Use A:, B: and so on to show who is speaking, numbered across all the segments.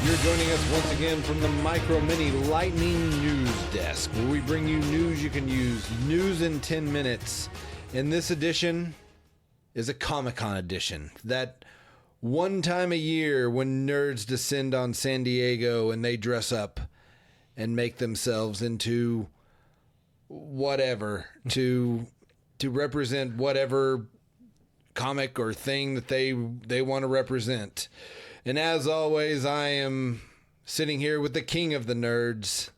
A: You're joining us once again from the Micro Mini Lightning News Desk, where we bring you news you can use, news in 10 minutes. And this edition is a Comic-Con edition. That one time a year when nerds descend on San Diego and they dress up and make themselves into whatever to represent whatever comic or thing that they want to represent. And as always, I am sitting here with the king of the nerds,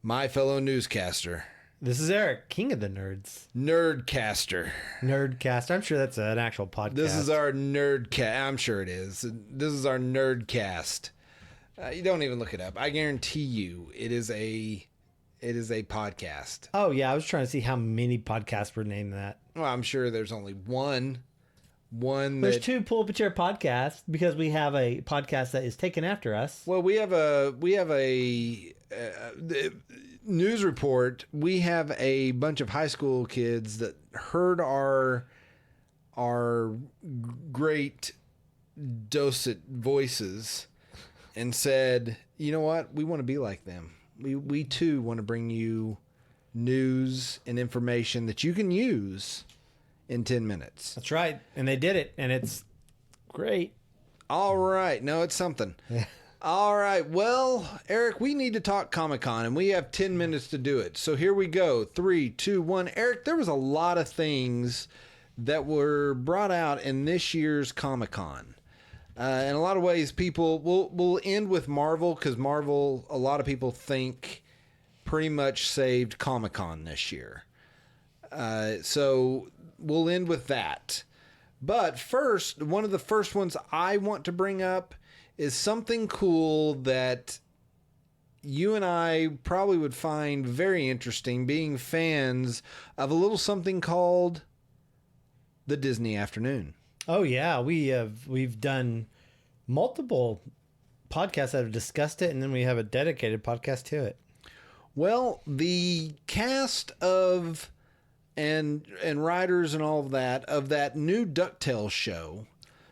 A: my fellow newscaster.
B: This is Eric, king of the nerds.
A: Nerdcaster.
B: Nerdcast. I'm sure that's an actual podcast.
A: This is our nerdcast. I'm sure it is. This is our nerdcast. You don't even look it up. I guarantee you it is a podcast.
B: Oh, yeah. I was trying to see how many podcasts were named that.
A: Well, I'm sure there's only one.
B: There's two Pull Up a Chair podcasts because we have a podcast that is taken after us.
A: Well, we have a news report. We have a bunch of high school kids that heard our great dulcet voices and said, "You know what? We want to be like them. We too want to bring you news and information that you can use in 10 minutes."
B: That's right. And they did it, and it's great.
A: All right. No, it's something. All right. Well, Eric, we need to talk Comic-Con, and we have 10 minutes to do it. So here we go. 3, 2, 1. Eric, there was a lot of things that were brought out in this year's Comic-Con. In a lot of ways, we'll end with Marvel, because Marvel, a lot of people think, pretty much saved Comic-Con this year. So we'll end with that. But first, one of the first ones I want to bring up is something cool that you and I probably would find very interesting, being fans of a little something called the Disney Afternoon.
B: Oh, yeah. We've done multiple podcasts that have discussed it, and then we have a dedicated podcast to it.
A: Well, the cast of and writers and all of that new DuckTales show,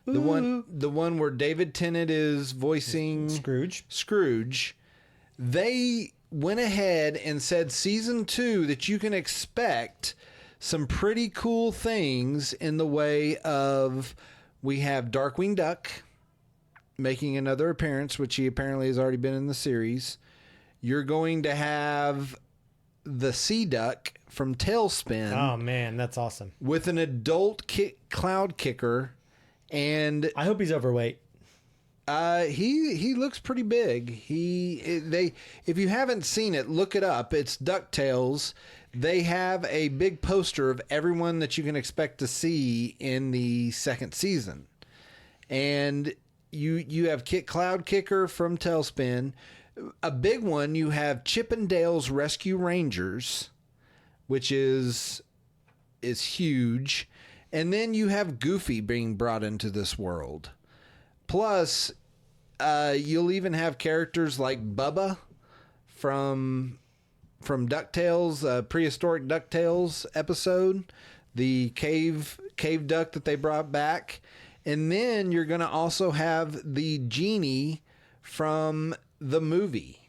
A: the one where David Tennant is voicing Scrooge, they went ahead and said season 2 that you can expect some pretty cool things in the way of, we have Darkwing Duck making another appearance, which he apparently has already been in the series. You're going to have the Sea Duck from Tailspin.
B: Oh, man, that's awesome.
A: With an adult cloud kicker. And
B: I hope he's overweight.
A: He looks pretty big. If you haven't seen it, look it up. It's DuckTales. They have a big poster of everyone that you can expect to see in the second season. And you have Cloud Kicker from Tailspin. A big one, you have Chip and Dale's Rescue Rangers, which is huge. And then you have Goofy being brought into this world. Plus, you'll even have characters like Bubba from DuckTales, prehistoric DuckTales episode, the cave duck that they brought back. And then you're going to also have the genie from the movie.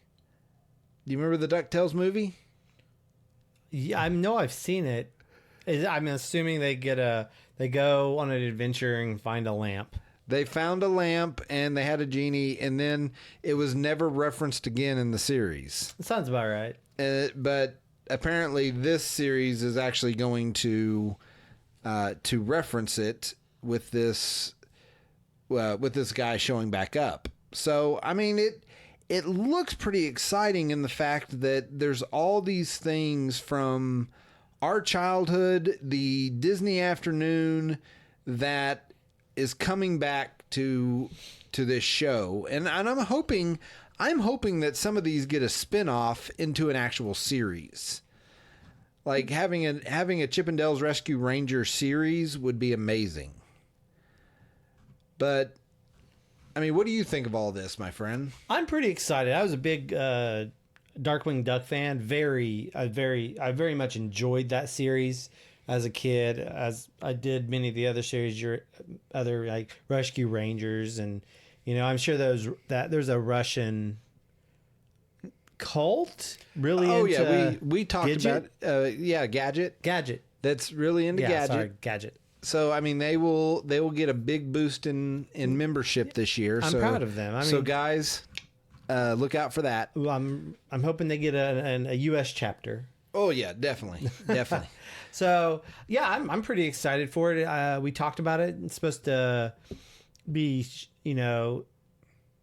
A: Do you remember the DuckTales movie?
B: Yeah, I know I've seen it. I'm assuming they go on an adventure and find a lamp.
A: They found a lamp and they had a genie, and then it was never referenced again in the series.
B: That sounds about right.
A: But apparently this series is actually going to reference it with this guy showing back up. So, I mean, it looks pretty exciting in the fact that there's all these things from our childhood, the Disney Afternoon, that is coming back to this show. And I'm hoping that some of these get a spin-off into an actual series. Like having a Chip and Dale's Rescue Ranger series would be amazing. But I mean, what do you think of all this, my friend?
B: I'm pretty excited. I was a big Darkwing Duck fan. I very much enjoyed that series as a kid, as I did many of the other series, your other like Rescue Rangers and You know, I'm sure there's a Russian cult really into
A: we talked
B: Gidget?
A: about Gadget that's really into
B: Gadget.
A: So I mean they will get a big boost in membership this year.
B: I'm proud of them. I mean,
A: so guys, look out for that.
B: I'm hoping they get a US chapter.
A: Oh yeah, definitely.
B: So yeah, I'm pretty excited for it. We talked about it. It's supposed to be, you know,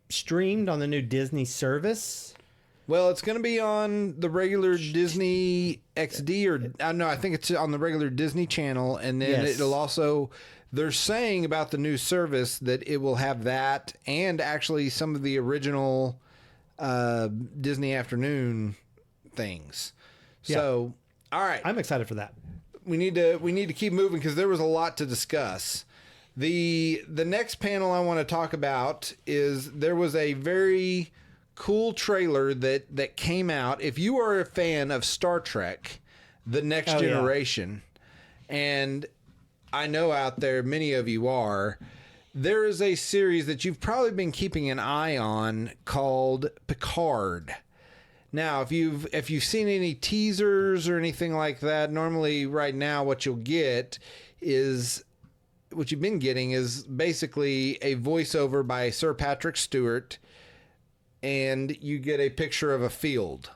B: streamed on the new Disney service.
A: Well, it's going to be on the regular Disney XD, or no, I think it's on the regular Disney channel, and then it'll also. They're saying about the new service that it will have that, and actually some of the original Disney Afternoon things. So, all right,
B: I'm excited for that.
A: We need to keep moving because there was a lot to discuss. The next panel I want to talk about is there was a very cool trailer that came out. If you are a fan of Star Trek, The Next Generation, and I know out there many of you are, there is a series that you've probably been keeping an eye on called Picard. Now, if you've seen any teasers or anything like that, normally right now what you'll get is what you've been getting is basically a voiceover by Sir Patrick Stewart, and you get a picture of a field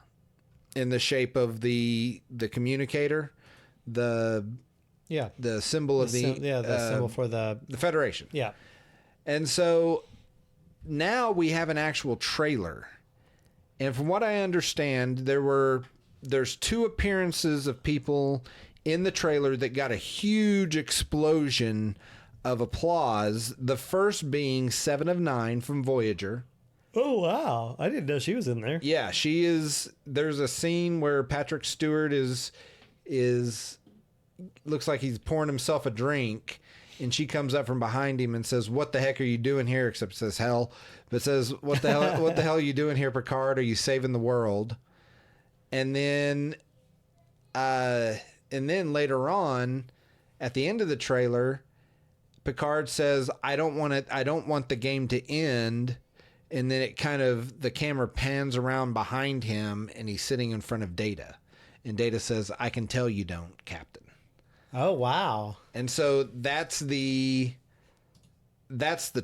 A: in the shape of the communicator, the symbol of
B: the symbol for the
A: Federation.
B: Yeah.
A: And so now we have an actual trailer. And from what I understand, there's 2 appearances of people in the trailer that got a huge explosion of applause. The first being 7 of 9 from Voyager.
B: Oh, wow. I didn't know she was in there.
A: Yeah, she is. There's a scene where Patrick Stewart is looks like he's pouring himself a drink, and she comes up from behind him and says, "What the heck are you doing here?" Except says hell, but says, "What the hell are you doing here, Picard? Are you saving the world?" And then later on, at the end of the trailer, Picard says, "I don't want the game to end." And then the camera pans around behind him, and he's sitting in front of Data. And Data says, "I can tell you don't, Captain."
B: Oh, wow.
A: And so that's the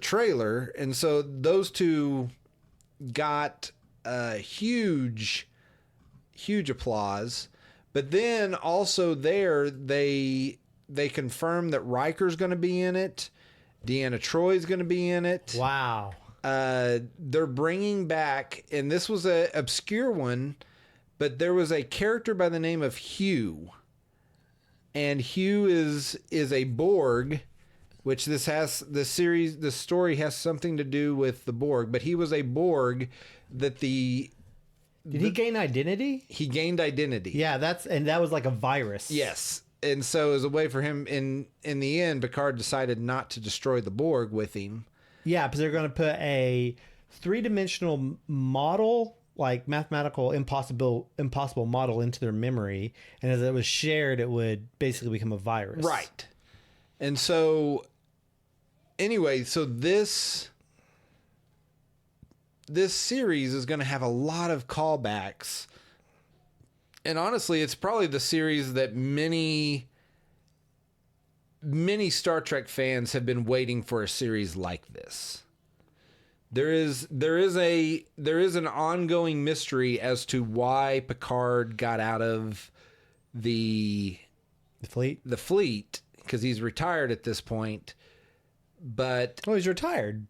A: trailer. And so those 2 got huge applause. But then also they confirmed that Riker's going to be in it. Deanna Troy's going to be in it.
B: Wow.
A: They're bringing back, and this was a obscure one, but there was a character by the name of Hugh, and Hugh is a Borg, which the story has something to do with the Borg, but he was a Borg that
B: Did he gain identity?
A: He gained identity.
B: Yeah, that was like a virus.
A: Yes. And so as a way for him, in the end, Picard decided not to destroy the Borg with him.
B: Yeah, because they're going to put a 3-dimensional model, like mathematical impossible model, into their memory, and as it was shared, it would basically become a virus.
A: Right. And so, anyway, so this series is going to have a lot of callbacks, and honestly, it's probably the series that many Star Trek fans have been waiting for a series like this. There is an ongoing mystery as to why Picard got out of the
B: fleet,
A: because he's retired at this point. But
B: he's retired,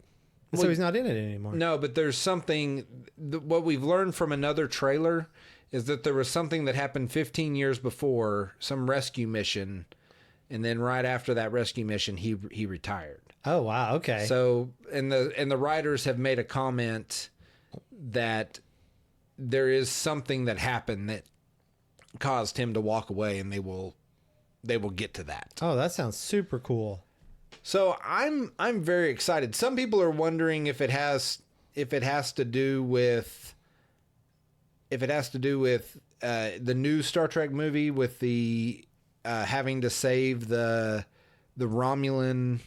B: so he's not in it anymore.
A: No, but there's something. What we've learned from another trailer is that there was something that happened 15 years before, some rescue mission. And then right after that rescue mission, he retired.
B: Oh, wow. Okay.
A: So, and the writers have made a comment that there is something that happened that caused him to walk away, and they will get to that.
B: Oh, that sounds super cool.
A: So I'm very excited. Some people are wondering if it has to do with the new Star Trek movie with the having to save the Romulan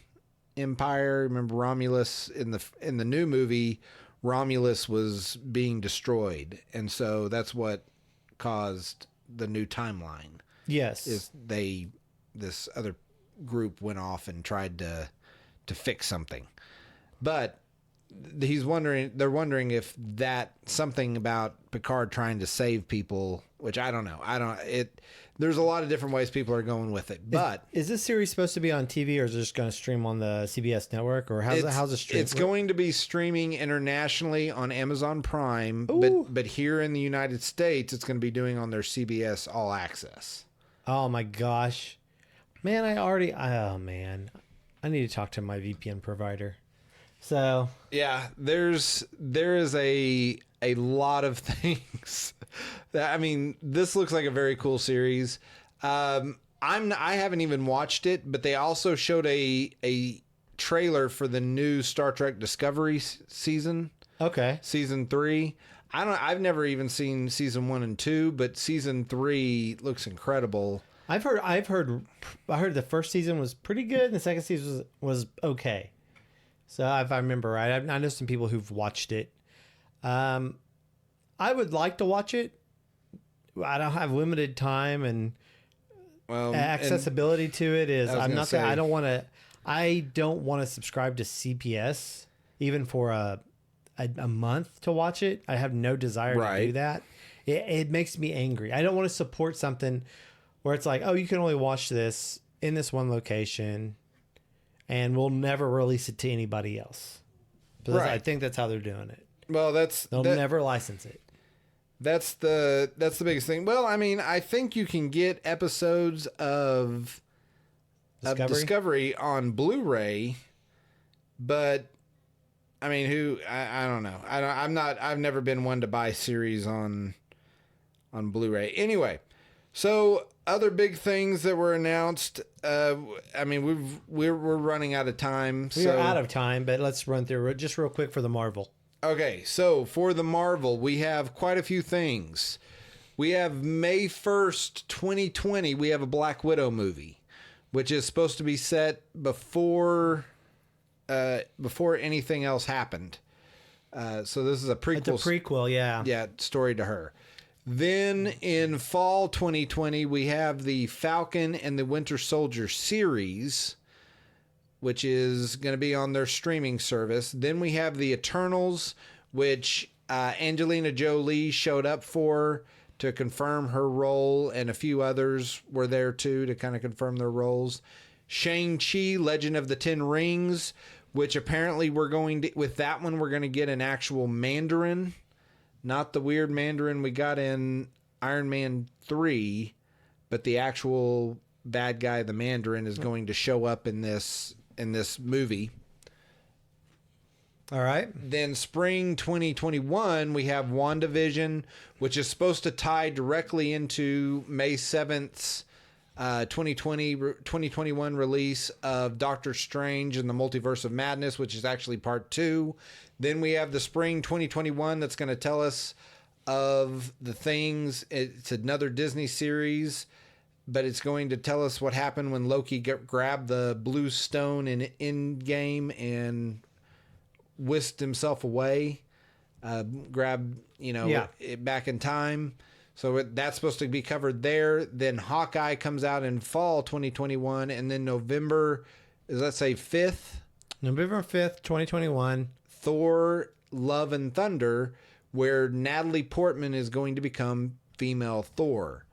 A: Empire. Remember Romulus in the new movie, Romulus was being destroyed, and so that's what caused the new timeline.
B: Yes.
A: Is this other group went off and tried to fix something, but they're wondering if that something about Picard trying to save people, which I don't know. There's a lot of different ways people are going with it, but
B: is this series supposed to be on TV, or is it just going to stream on the CBS network, or how's it stream?
A: It's going to be streaming internationally on Amazon Prime, but here in the United States, it's going to be doing on their CBS All Access.
B: Oh my gosh, man! I need to talk to my VPN provider. So
A: yeah, there is a lot of things. This looks like a very cool series. I haven't even watched it, but they also showed a trailer for the new Star Trek Discovery season.
B: Okay,
A: season 3. I've never even seen season 1 and 2, but season 3 looks incredible.
B: I heard the first season was pretty good, and the second season was okay. So if I remember right, I know some people who've watched it. I would like to watch it. I don't have limited time, and accessibility to it is. I don't want to subscribe to CPS even for a month to watch it. I have no desire to do that. It makes me angry. I don't want to support something where it's like, oh, you can only watch this in this one location, and we'll never release it to anybody else. I think that's how they're doing it.
A: Well,
B: they'll never license it.
A: That's the biggest thing. Well, I think you can get episodes of Discovery on Blu-ray, but I don't know. I've never been one to buy series on Blu-ray. Anyway, so other big things that were announced. We're running out of time.
B: We're out of time, but let's run through just real quick for the Marvel.
A: Okay, so for the Marvel, we have quite a few things. We have May 1st, 2020, we have a Black Widow movie, which is supposed to be set before anything else happened. So this is a prequel.
B: It's a prequel, yeah.
A: Yeah, story to her. Then in fall 2020, we have the Falcon and the Winter Soldier series, which is going to be on their streaming service. Then we have the Eternals, which Angelina Jolie showed up for to confirm her role, and a few others were there too to kind of confirm their roles. Shang-Chi, Legend of the Ten Rings, which apparently we're going to get an actual Mandarin. Not the weird Mandarin we got in Iron Man 3, but the actual bad guy, the Mandarin, is going to show up in this movie.
B: All right.
A: Then spring 2021, we have WandaVision, which is supposed to tie directly into May 7th's 2021 release of Doctor Strange and the Multiverse of Madness, which is actually part 2. Then we have the spring 2021 that's going to tell us of the things. It's another Disney series, but it's going to tell us what happened when Loki grabbed the blue stone in Endgame and whisked himself away, it back in time. So that's supposed to be covered there. Then Hawkeye comes out in fall 2021, and then November 5th?
B: November 5th, 2021.
A: Thor, Love and Thunder, where Natalie Portman is going to become female Thor.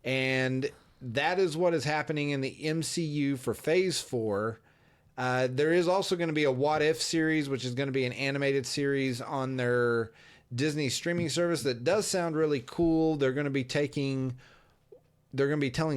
A: And that is what is happening in the MCU for Phase 4. There is also going to be a What If series, which is going to be an animated series on their Disney streaming service that does sound really cool. They're going to be telling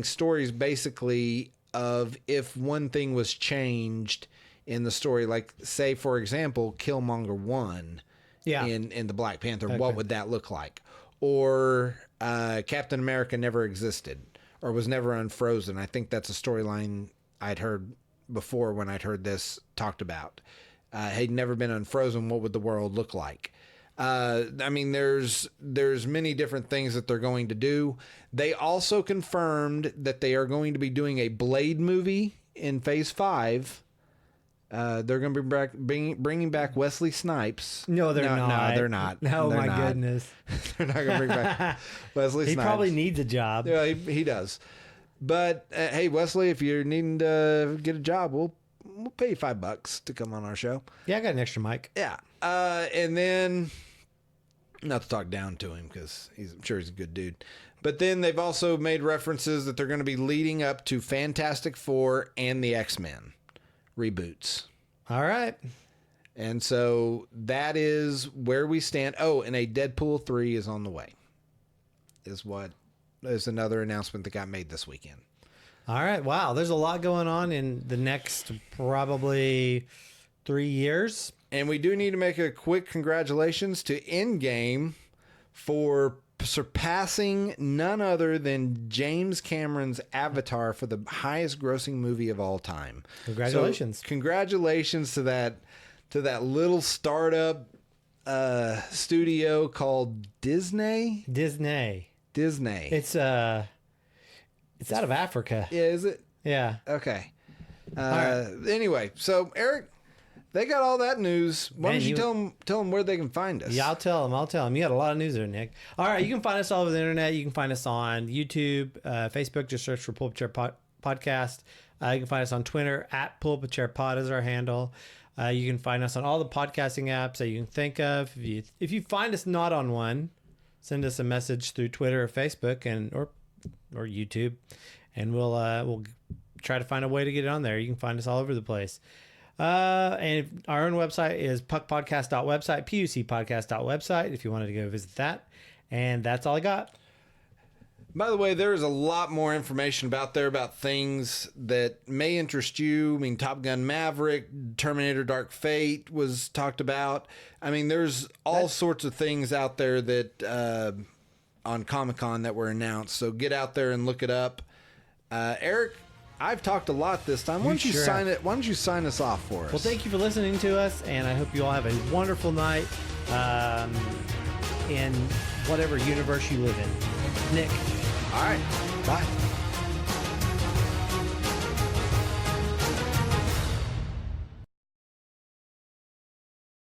A: stories basically of if one thing was changed in the story, like say for example Killmonger 1 in the Black Panther, what would that look like? Or Captain America never existed or was never unfrozen. I think that's a storyline I'd heard before when I'd heard this talked about. Had never been unfrozen, what would the world look like? There's many different things that they're going to do. They also confirmed that they are going to be doing a Blade movie in Phase 5. They're going to be bringing back Wesley Snipes.
B: No, they're not.
A: No, they're not.
B: Oh,
A: They're
B: my
A: not.
B: goodness.
A: They're not going to bring back Wesley
B: He
A: Snipes.
B: probably needs a job.
A: Yeah, he does. But hey, Wesley, if you're needing to get a job, we'll pay you $5 to come on our show.
B: Yeah, I got an extra mic.
A: Yeah. And then, not to talk down to him because I'm sure he's a good dude. But then they've also made references that they're going to be leading up to Fantastic Four and the X-Men reboots.
B: All right.
A: And so that is where we stand. Oh, and a Deadpool 3 is on the way. Is another announcement that got made this weekend.
B: All right. Wow. There's a lot going on in the next probably 3 years.
A: And we do need to make a quick congratulations to Endgame for surpassing none other than James Cameron's Avatar for the highest grossing movie of all time.
B: Congratulations.
A: So, congratulations to that little startup studio called Disney. It's out of Africa.
B: Yeah,
A: is it?
B: Yeah.
A: Okay.
B: Right.
A: Anyway, so Eric, they got all that news. Why don't you tell them where they can find us?
B: Yeah, I'll tell them. You got a lot of news there, Nick. All right, you can find us all over the internet. You can find us on YouTube, Facebook. Just search for Pull Up a Chair Podcast. You can find us on Twitter at Pull Up a Chair Pod is our handle. You can find us on all the podcasting apps that you can think of. If you find us not on one, send us a message through Twitter or Facebook or YouTube, and we'll try to find a way to get it on there. You can find us all over the place. And our own website is puckpodcast.website, pucpodcast.website, if you wanted to go visit that. And that's all I got.
A: By the way, there is a lot more information about things that may interest you. I mean, Top Gun Maverick, Terminator Dark Fate was talked about. I mean, there's all sorts of things out there that on Comic-Con that were announced. So get out there and look it up. Eric, I've talked a lot this time. Why don't you sign us off for us?
B: Well, thank you for listening to us, and I hope you all have a wonderful night in whatever universe you live in. Nick.
A: All right. Bye.